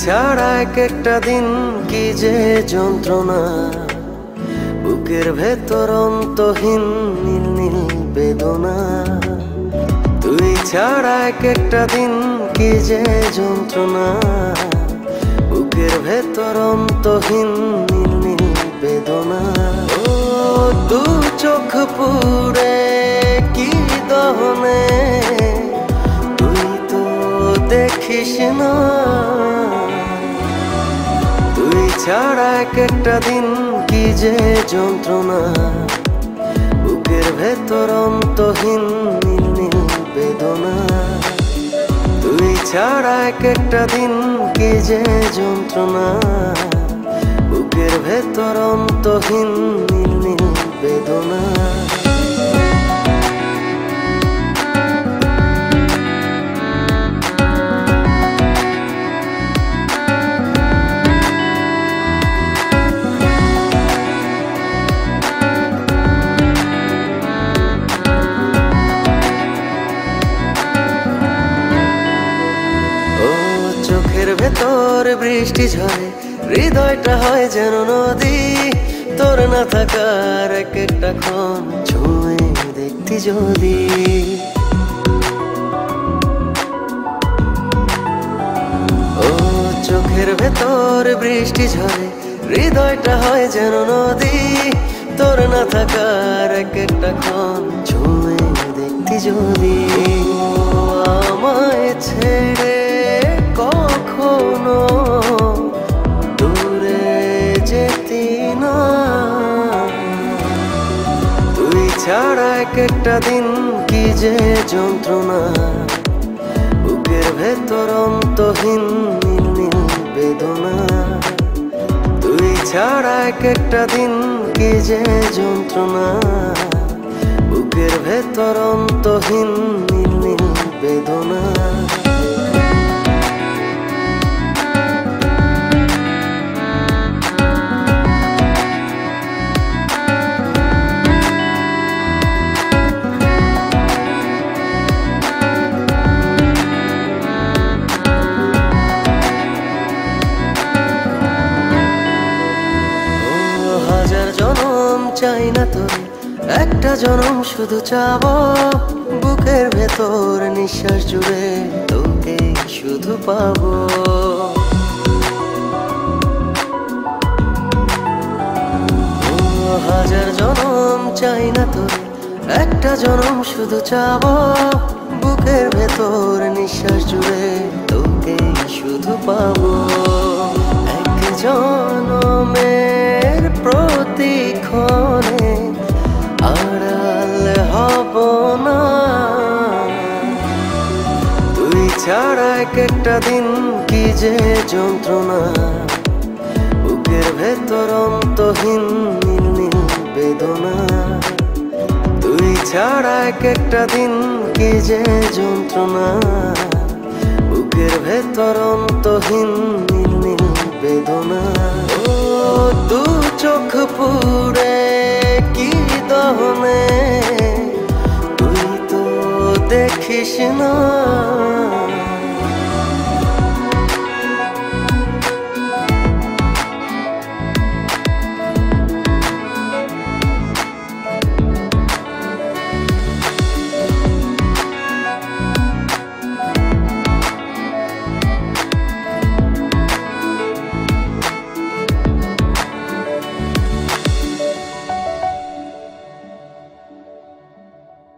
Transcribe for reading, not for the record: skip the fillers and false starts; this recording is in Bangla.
ছাড়া এক একটা দিন কি যে যন্ত্রণা, বুকের ভেতর অন্তহীন নীল নীল বেদনা। তুই ছাড়া এক একটা দিন কি যে যন্ত্রণা, বুকের ভেতর অন্তহীন নীল নীল বেদনা। ও দু চোখ পুরে কি দহনে, তুই তো দেখিস না। তুই ছাড়া এক একটা দিন কি যে যন্ত্রণা, বুকের ভেতর অন্তহীন নীল নীল বেদনা। তুই ছাড়া এক একটা দিন কি যে যন্ত্রণা, বুকের ভেতর অন্তহীন নীল নীল বেদনা। চোখের ভেতর বৃষ্টি ঝরে, হৃদয়টা হয় যেন নদী। তোর না থাকার এক একটা ক্ষণ ছুঁয়ে দেখতি যদি। ও চোখের ভেতর বৃষ্টি ঝরে, হৃদয়টা হয় যেন নদী। তোর না থাকার এক একটা ক্ষণ ছুঁয়ে দেখতি যদি। আমায় ছেড়ে কখনো দূরে যেতি না। তুই ছাড়া এক একটা দিন কি যে যন্ত্রণা, বুকের ভেতর অন্তহীন নীল নীল বেদনা। তুই ছাড়া এক একটা দিন কি যে যন্ত্রণা, বুকের ভেতর অন্তহীন নীল নীল বেদনা। হাজার জনম চাই না তোরে, একটা জনম শুধু চাবো। বুকের ভেতর নিঃশ্বাস জুড়ে তোকে শুধু পাবো। হাজার জনম চাই না তোরে, একটা জনম শুধু চাবো। বুকের ভেতর নিঃশ্বাস জুড়ে তোকে শুধু পাবো। এক জনমের প্রতিক্ষণে আড়াল হব না। তুই ছাড়া এক একটা দিন কি যে যন্ত্রণা, বুকের ভেতর অন্তহীন নীল নীল বেদনা। তুই ছাড়া এক একটা দিন কি যে যন্ত্রণা, বুকের ভেতর অন্তহীন নীল নীল বেদনা। ও দু চোখ পুরে কি দহনে, তুই তো দেখিস না।